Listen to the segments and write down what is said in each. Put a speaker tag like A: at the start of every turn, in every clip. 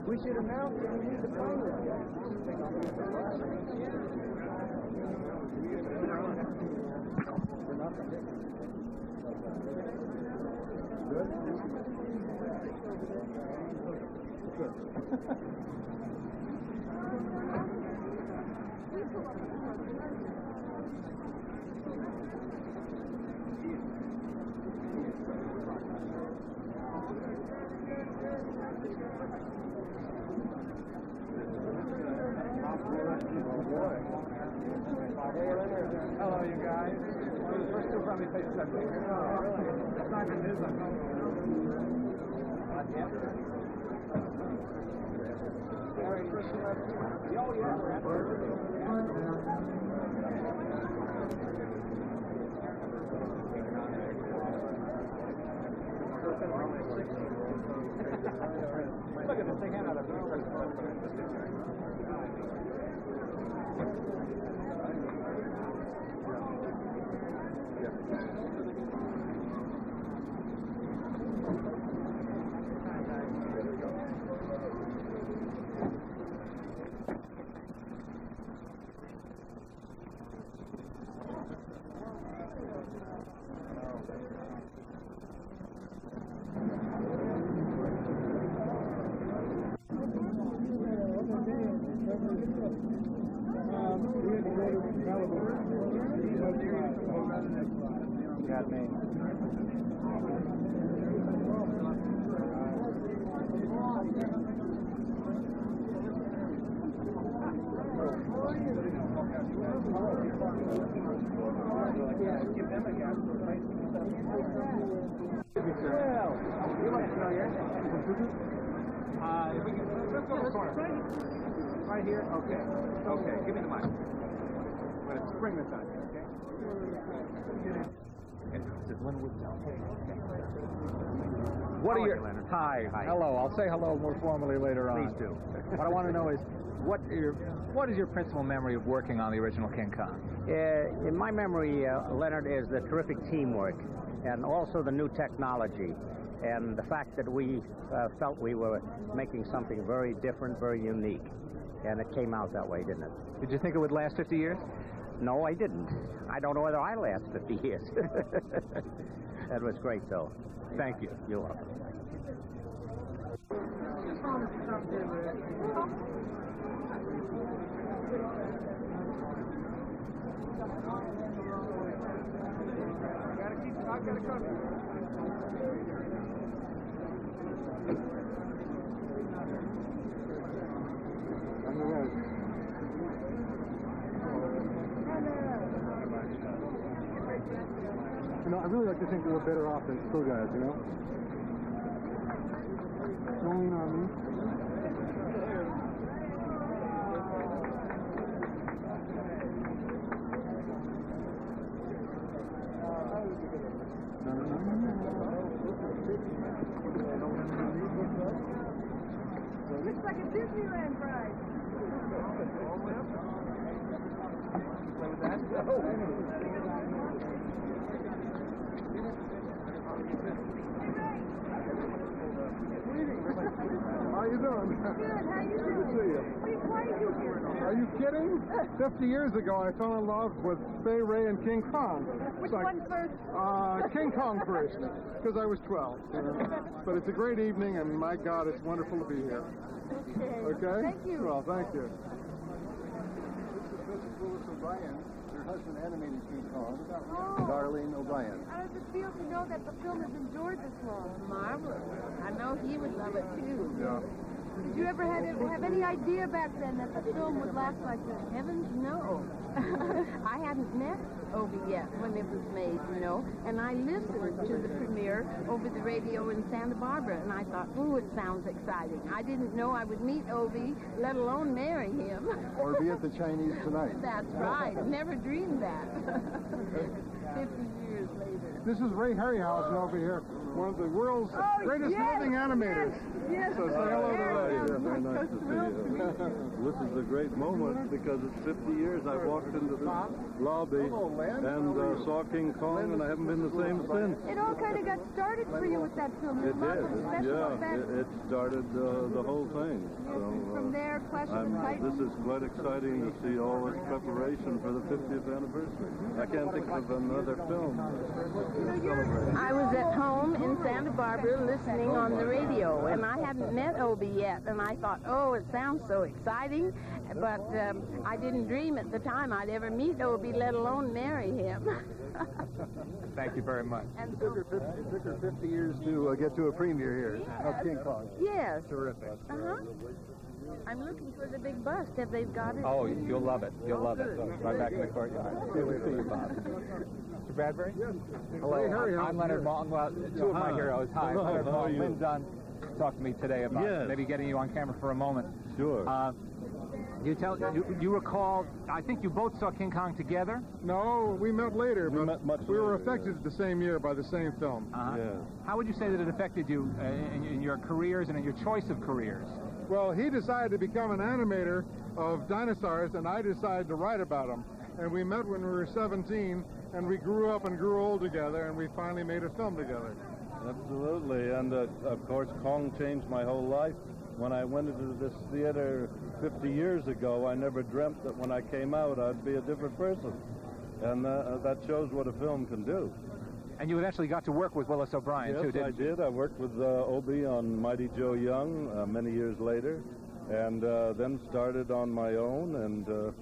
A: We should announce that we need the program.
B: Hello, you guys. We're still probably face subject. It's not in his Look at this thing out of got me. If we can, let's go to the corner. Right here? Okay. Okay, give me the mic. I'm going to spring this on you, okay?
A: What are your... Hi. Hello. I'll say hello more formally later on.
B: Please do.
A: What I want to know is, what is your principal memory of working on the original King Kong?
C: In my memory, Leonard, is the terrific teamwork and also the new technology and the fact that we felt we were making something very different, very unique. And it came out that way, didn't it?
A: Did you think it would last 50 years?
C: No, I didn't. I don't know whether I last 50 years. That was great, though.
A: Thank you.
C: You're welcome.
B: I've got to cover.
D: You know, I really like to think we're better off than school guys, you know? Don't lean on me.
E: Looks like a Disneyland ride.
D: How you doing?
E: Good, how you doing?
D: Good to see you.
E: Why are you here?
D: Are you kidding? 50 years ago, I fell in love with Fay Ray and King Kong.
E: Which one first?
D: King Kong first, because I was 12. But it's a great evening, and my God, it's wonderful to be here. Okay?
E: Thank you.
D: Well, thank you.
F: This is Louis O'Brien, your husband animated King Kong,
E: Oh.
F: Darlene O'Brien.
E: How does it feel to know that the film has endured this long?
G: Marvelous. I know he would love it too.
D: Yeah.
E: Did you ever have any idea back then that the film would last like this?
G: Heavens, no. I hadn't met Obi yet when it was made, you know, and I listened to the premiere over the radio in Santa Barbara, and I thought, ooh, it sounds exciting. I didn't know I would meet Obi, let alone marry him.
F: Or be at the Chinese tonight.
G: That's right. Never dreamed that. 50 years later.
D: This is Ray Harryhausen over here, one of the world's greatest living animators.
E: Yes.
D: So say hello to Ray.
H: great to see you. This is a great moment because it's 50 years I walked into this lobby and saw King Kong, and I haven't been the same since.
E: It all kind of got started for you with that film.
H: It
E: Lots of
H: did.
E: special effects.
H: It started the whole thing. So,
E: From there, Clash of the Titans.
H: this is quite exciting to see all this preparation for the 50th anniversary. I can't think of another film.
G: I was at home in Santa Barbara listening on the radio, and I hadn't met Obie yet, and I thought, oh, it sounds so exciting, but I didn't dream at the time I'd ever meet Obie, let alone marry him.
A: Thank you very much.
G: And
F: It took her 50 years to get to a premiere here of King Kong.
G: yes.
F: Terrific.
G: Uh-huh. I'm looking for the big bust. Have they got it?
A: Oh, you'll love it. You'll love it. Right back in the courtyard. Good to see you, Bob. Mr. Bradbury? Hello.
F: Hey, Harry,
A: I'm Leonard Maltin. Well, two of my heroes. Hi.
H: Hello,
A: Leonard
H: how are
A: Maltin.
H: you?
A: Lynn Dunn talked to me today about
H: Yes.
A: maybe getting you on camera for a moment.
H: Sure.
A: You recall, I think you both saw King Kong together?
D: No, we met later,
H: We
D: but
H: met much
D: we were
H: later,
D: affected the same year by the same film.
A: Uh-huh.
H: Yes.
A: How would you say that it affected you in your careers and in your choice of careers?
D: Well, he decided to become an animator of dinosaurs, and I decided to write about them. And we met when we were 17, and we grew up and grew old together, and we finally made a film together.
H: Absolutely, and of course Kong changed my whole life. When I went into this theater 50 years ago, I never dreamt that when I came out I'd be a different person. And that shows what a film can do.
A: And you eventually got to work with Willis O'Brien,
H: Yes,
A: too, didn't
H: I did. I worked with Obie on Mighty Joe Young many years later, and then started on my own and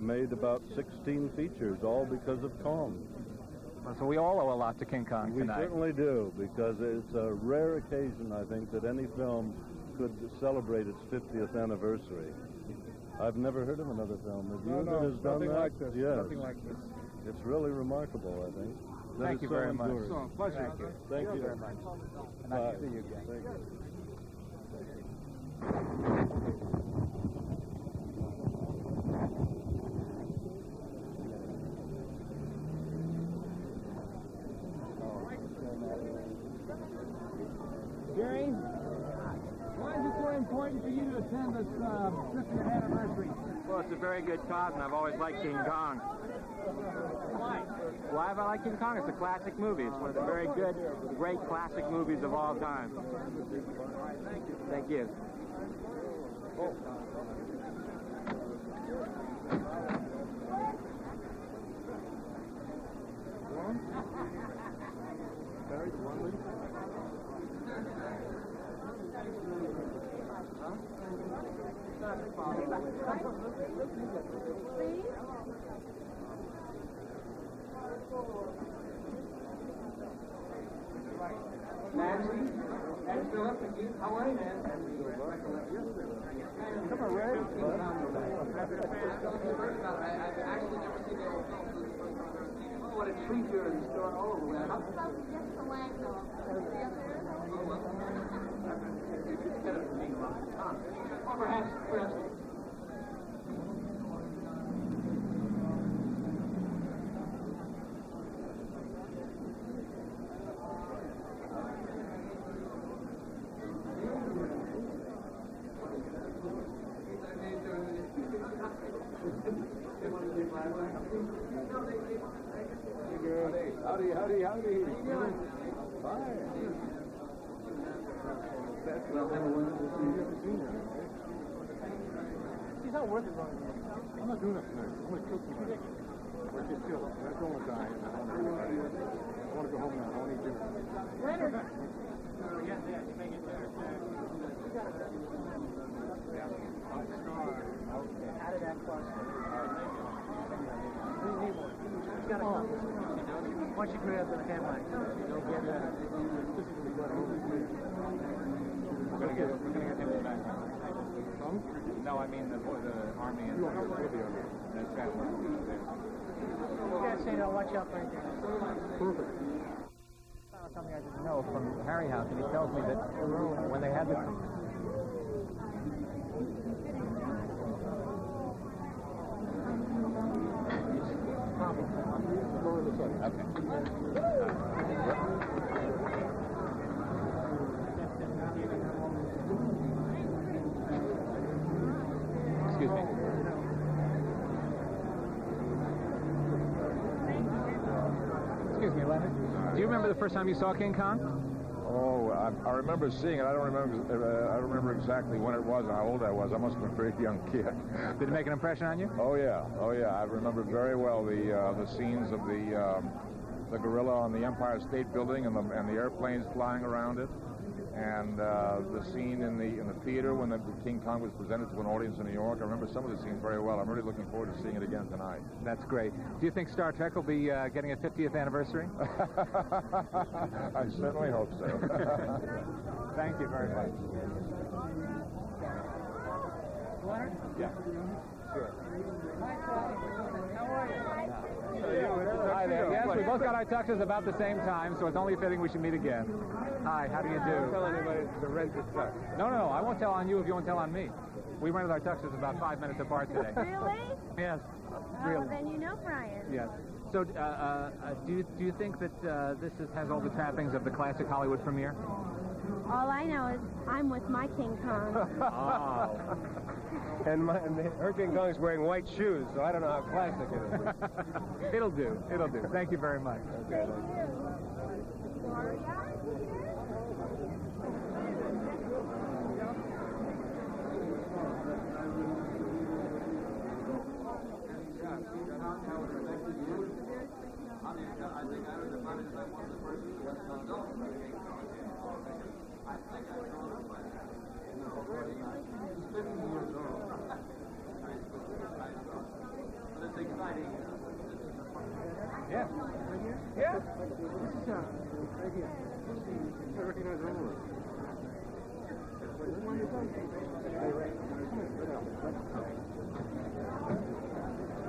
H: made about 16 features, all because of Kong.
A: So we all owe a lot to King Kong
H: We
A: tonight.
H: certainly do, because it's a rare occasion, I think, that any film could celebrate its 50th anniversary. I've never heard of another film. Have you that has done
D: nothing
H: that?
D: like this.
H: Yes.
D: Nothing like this.
H: It's really remarkable, I think. that
A: Thank
H: it's
A: you
H: so
A: very much.
H: enduring.
D: So, pleasure.
H: Thank you.
A: very much. And nice to see you again.
H: Thank you.
B: Jerry, why is it so important for you to attend this 50th anniversary?
C: Well, it's a very good cause, and I've always liked King Kong.
B: Why?
C: Why have I liked King Kong? It's a classic movie. It's one of the very good, great classic movies of all time. Thank you.
B: Nancy, and Philip, how are you, man? Come on, Ray. I've actually never seen the old film. Oh, what a treat you're in the store all over with. How about just the land, though? Perhaps.
F: Howdy. How you doing? Fine.
B: He's not worth it, Ron.
D: I'm not doing that tonight. I'm going to kill somebody. Or get killed. I don't want to die. I want to go home now. I want to eat dinner.
B: Leonard! Out of that cluster. He's got a compass. Once you grab the camera, you'll get that.
A: We're gonna get him back. No, I mean the army and the traveler.
B: You guys say, no, watch out right there.
D: Perfect.
A: Something I didn't know from Harryhausen. He tells me that when they had the
B: Do you remember the first time you saw King Kong?
A: Oh, I remember seeing it. I don't remember exactly when it was and how old I was. I must have been a very young kid.
B: Did it make an impression on you?
A: Oh yeah. I remember very well the scenes of the gorilla on the Empire State Building and the airplanes flying around it, and the scene in the theater when the King Kong was presented to an audience in New York. I remember some of the scenes very well. I'm really looking forward to seeing it again tonight.
B: That's great. Do you think Star Trek will be getting a 50th anniversary?
A: I certainly hope so.
B: Thank you very much.
A: Leonard? Yeah. Sure.
B: Hi there. Yes, we both got our tuxes about the same time, so it's only fitting we should meet again. Hi, how do you do?
F: Don't tell anybody to rent this tux.
B: No, I won't tell on you if you won't tell on me. We rented our tuxes about 5 minutes apart today.
E: Really?
B: Yes.
E: Oh,
B: Really.
E: then you know Brian.
B: Yes. So, do you think that this has all the trappings of the classic Hollywood premiere?
E: All I know is I'm with my King Kong.
B: Oh.
F: And her King Kong's wearing white shoes, so I don't know how classic it is.
B: It'll do. Thank you very much.
F: Okay.
B: Yeah.
F: Yeah. This is right here. I recognize her over.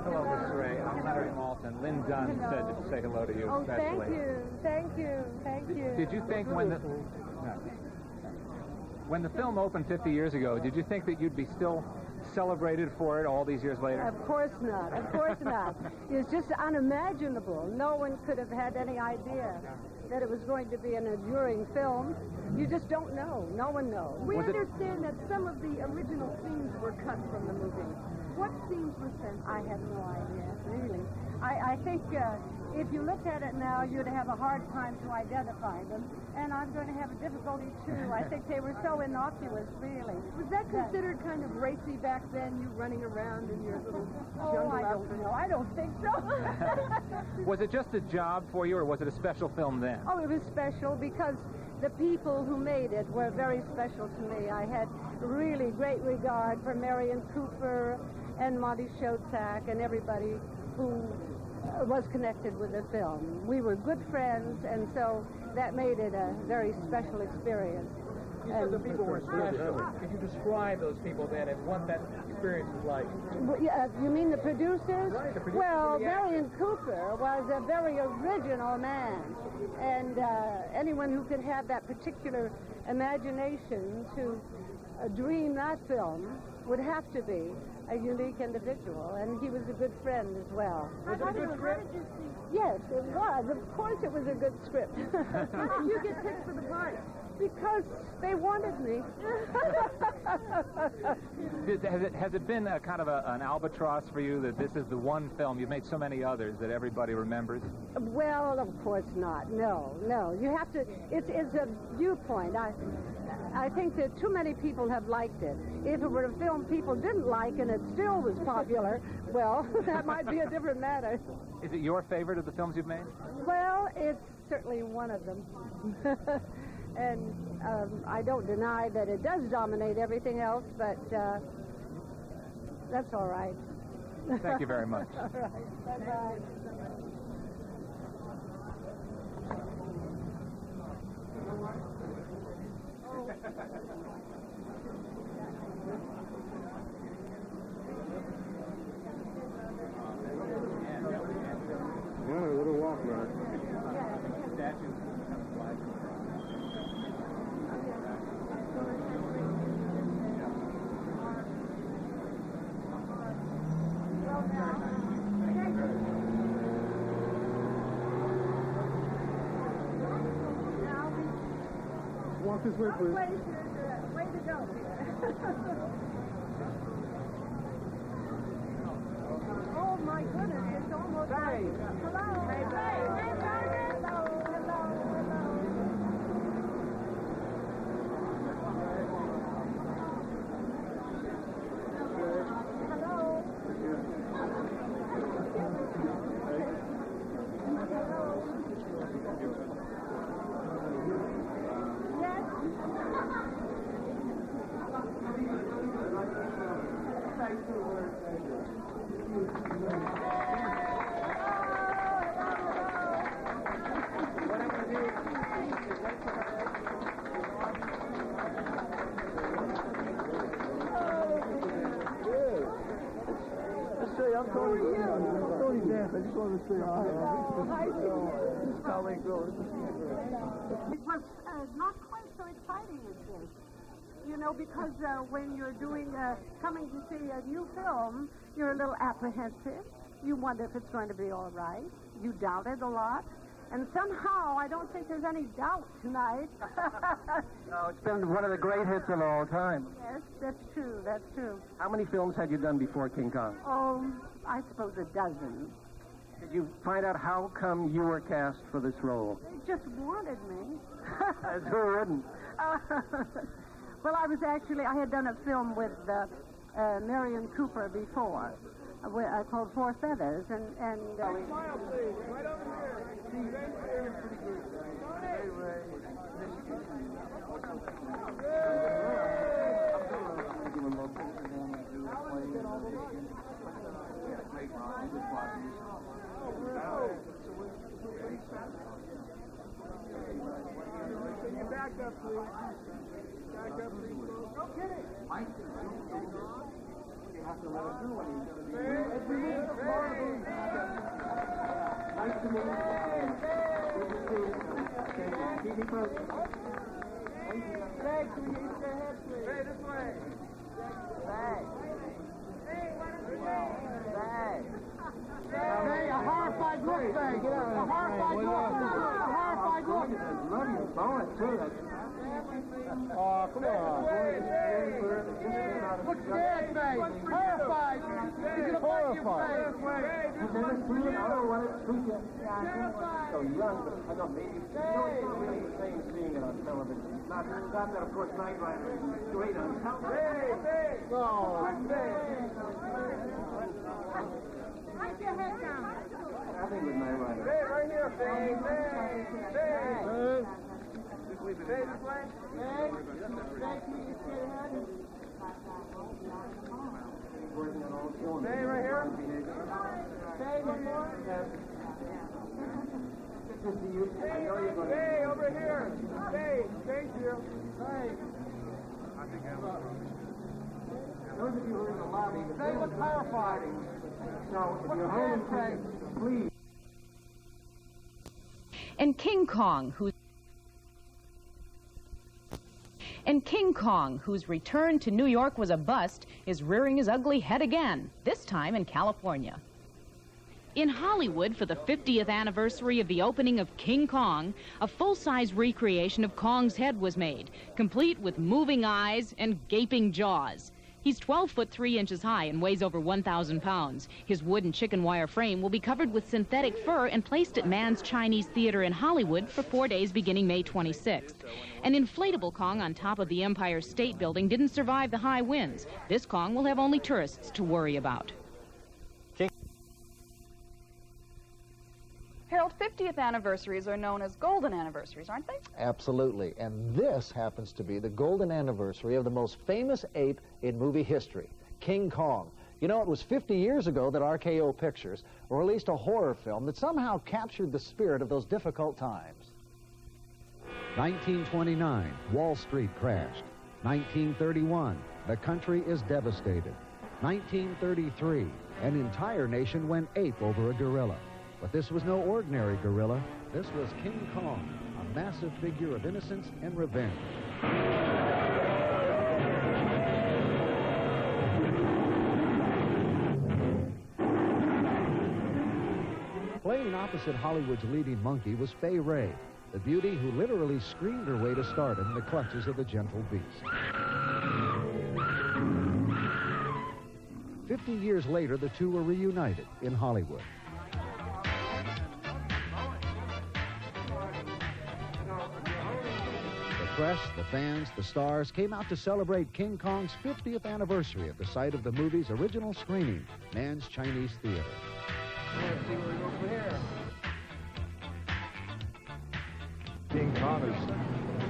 B: Hello, Mr. Ray. I'm Leonard Malton. Lynn Dunn said to say hello to you
E: Oh,
B: especially.
E: thank you.
B: Did you think when the film opened 50 years ago, did you think that you'd be still celebrated for it all these years later?
I: Of course not. It's just unimaginable. No one could have had any idea that it was going to be an enduring film. You just don't know. No one knows.
E: We understand that some of the original scenes were cut from the movie. What scenes were censored?
I: I have no idea, really. I think if you looked at it now, you'd have a hard time to identify them, and I'm going to have a difficulty too. I think they were so innocuous, really.
E: Was that considered kind of racy back then, you running around in your little jungle
I: I don't
E: outfit?
I: know. I don't think so.
B: Was it just a job for you, or was it a special film then?
I: Oh, it was special because the people who made it were very special to me. I had really great regard for Marion Cooper and Monty Shotak and everybody who was connected with the film. We were good friends, and so that made it a very special experience.
B: You said the people were special. Could you describe those people then and what that experience was like?
I: You mean the producers?
B: Right, the producers
I: Well,
B: and the actors.
I: Marion Cooper was a very original man, and anyone who could have that particular imagination to dream that film would have to be a unique individual, and he was a good friend as well.
E: Was it a good script?
I: Yes, it was. Of course it was a good script.
E: How did you get picked for the part?
I: Because they wanted me.
B: Has it been a kind of an albatross for you that this is the one film, you've made so many others, that everybody remembers?
I: Well, of course not. No. You have to, it's a viewpoint. I think that too many people have liked it. If it were a film people didn't like and it still was popular, well, that might be a different matter.
B: Is it your favorite of the films you've made?
I: Well, it's certainly one of them. And I don't deny that it does dominate everything else, but that's all right.
B: Thank you very much.
I: All right. Bye-bye.
F: Yeah, a little walk ride. Walk this way, please.
I: Way to go here. Oh, my goodness, it's almost... Hello. Hey, Hello.
F: Hey, I'm Tony. I'm Tony Dance. I just wanted to say hi.
E: Hi,
F: This is how they go.
I: It was not quite so exciting as this. You know, because when you're coming to see a new film, you're a little apprehensive. You wonder if it's going to be all right. You doubt it a lot. And somehow, I don't think there's any doubt tonight.
F: No, it's been one of the great hits of all time.
I: Yes, that's true. That's true.
F: How many films had you done before King Kong?
I: Oh, I suppose a dozen.
F: Did you find out how come you were cast for this role?
I: They just wanted me.
F: As who wouldn't?
I: Well, I had done a film with Marion Cooper before, called Four Feathers, and
B: Smile, please. Right over here. Can you back up, please? Back up, please. Okay. You have to let him do what he's going to do. Nice to meet you. Good to see you. Keep me posted. Greg, can we use your head, please? Hey, this way. Hey. Hey, a horrified look, Greg. A horrified look. A horrified look. Love you. Bone it, too. Oh, come on. Look scared, Greg. Horrified. He's horrified. You've never seen it? I don't want to treat you. So young, but I don't maybe. You know, it's not really the same seeing it on television. Not that, of course, Night Rider is great on television. Hey, no.
I: Put your head down.
F: I think it's Night Rider.
B: Hey, right here, Faye. Faye. Faye, this way. Faye, can you just get ahead? Faye, right here. Faye, one more. Faye, over here. Faye, thank you. Faye.
F: Those of you who are in the lobby,
B: Faye looks horrified.
F: so if you're home, please.
J: And King Kong, whose return to New York was a bust, is rearing his ugly head again, this time in California. In Hollywood, for the 50th anniversary of the opening of King Kong, a full-size recreation of Kong's head was made, complete with moving eyes and gaping jaws. He's 12 foot 3 inches high and weighs over 1,000 pounds. His wooden chicken wire frame will be covered with synthetic fur and placed at Mann's Chinese Theater in Hollywood for 4 days beginning May 26th. An inflatable Kong on top of the Empire State Building didn't survive the high winds. This Kong will have only tourists to worry about.
K: Harold, 50th anniversaries are known as golden anniversaries, aren't they?
L: Absolutely. And this happens to be the golden anniversary of the most famous ape in movie history, King Kong. You know, it was 50 years ago that RKO Pictures released a horror film that somehow captured the spirit of those difficult times.
M: 1929, Wall Street crashed. 1931, the country is devastated. 1933, an entire nation went ape over a gorilla. But this was no ordinary gorilla. This was King Kong, a massive figure of innocence and revenge. Playing opposite Hollywood's leading monkey was Fay Wray, the beauty who literally screamed her way to stardom in the clutches of the gentle beast. 50 years later, the two were reunited in Hollywood. The press, the fans, the stars came out to celebrate King Kong's 50th anniversary at the site of the movie's original screening, Mann's Chinese Theater.
B: Let's see where we go from here.
A: King Kong is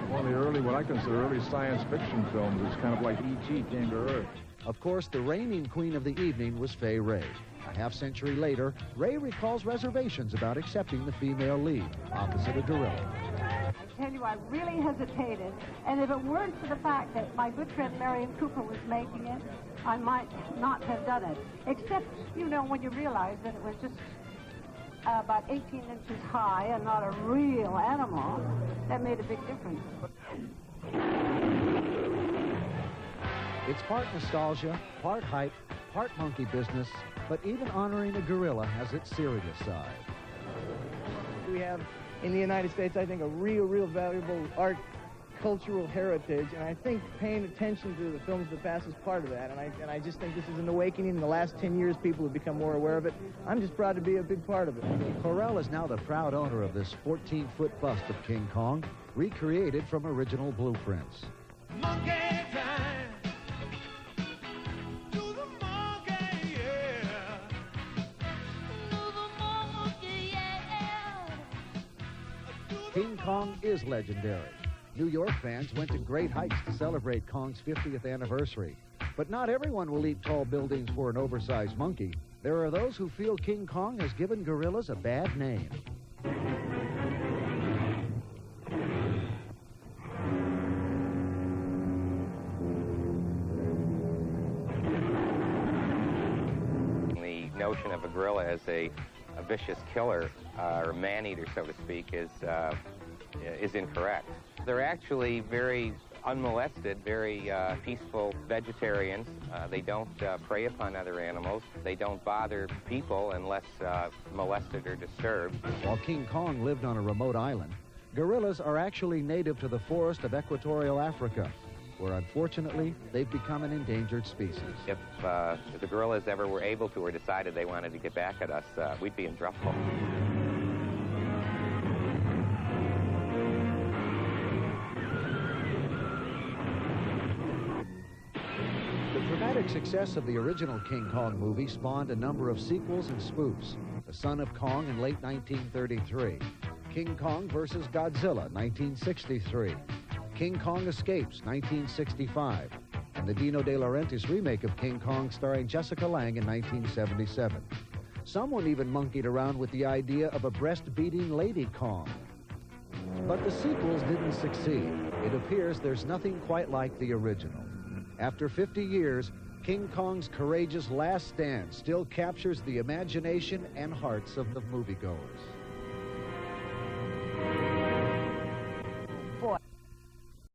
A: one of the early, what I consider early science fiction films. It's kind of like E.T. came to Earth.
M: Of course, the reigning queen of the evening was Fay Wray. A half-century later, Ray recalls reservations about accepting the female lead opposite a gorilla.
I: tell you, I really hesitated. And if it weren't for the fact that my good friend Marion Cooper was making it, I might not have done it. Except, you know, when you realize that it was just about 18 inches high and not a real animal, that made a big difference.
M: It's part nostalgia, part hype, part monkey business, but even honoring a gorilla has its serious side.
N: We have in the United States, I think, a real valuable art cultural heritage, and I think paying attention to the films of the past is part of that, and I just think this is an awakening. In the last 10 years, people have become more aware of it. I'm just proud to be a big part of it.
M: Corel is now the proud owner of this 14-foot bust of King Kong, recreated from original blueprints.
O: Monkey time. Do the monkey, yeah. Do the monkey, yeah.
M: King Kong is legendary. New York fans went to great heights to celebrate Kong's 50th anniversary. But not everyone will leap tall buildings for an oversized monkey. There are those who feel King Kong has given gorillas a bad name.
P: The notion of a gorilla as a vicious killer or man-eater, so to speak, is incorrect. They're actually very unmolested, very peaceful vegetarians. They don't prey upon other animals. They don't bother people unless molested or disturbed.
M: While King Kong lived on a remote island, gorillas are actually native to the forest of equatorial Africa, where unfortunately they've become an endangered species.
P: If the gorillas ever were able to or decided they wanted to get back at us, we'd be in trouble.
M: The dramatic success of the original King Kong movie spawned a number of sequels and spoofs. The Son of Kong in late 1933, King Kong vs. Godzilla, 1963, King Kong Escapes, 1965, and the Dino De Laurentiis remake of King Kong starring Jessica Lange in 1977. Someone even monkeyed around with the idea of a breast-beating Lady Kong. But the sequels didn't succeed. It appears there's nothing quite like the original. After 50 years, King Kong's courageous last stand still captures the imagination and hearts of the moviegoers.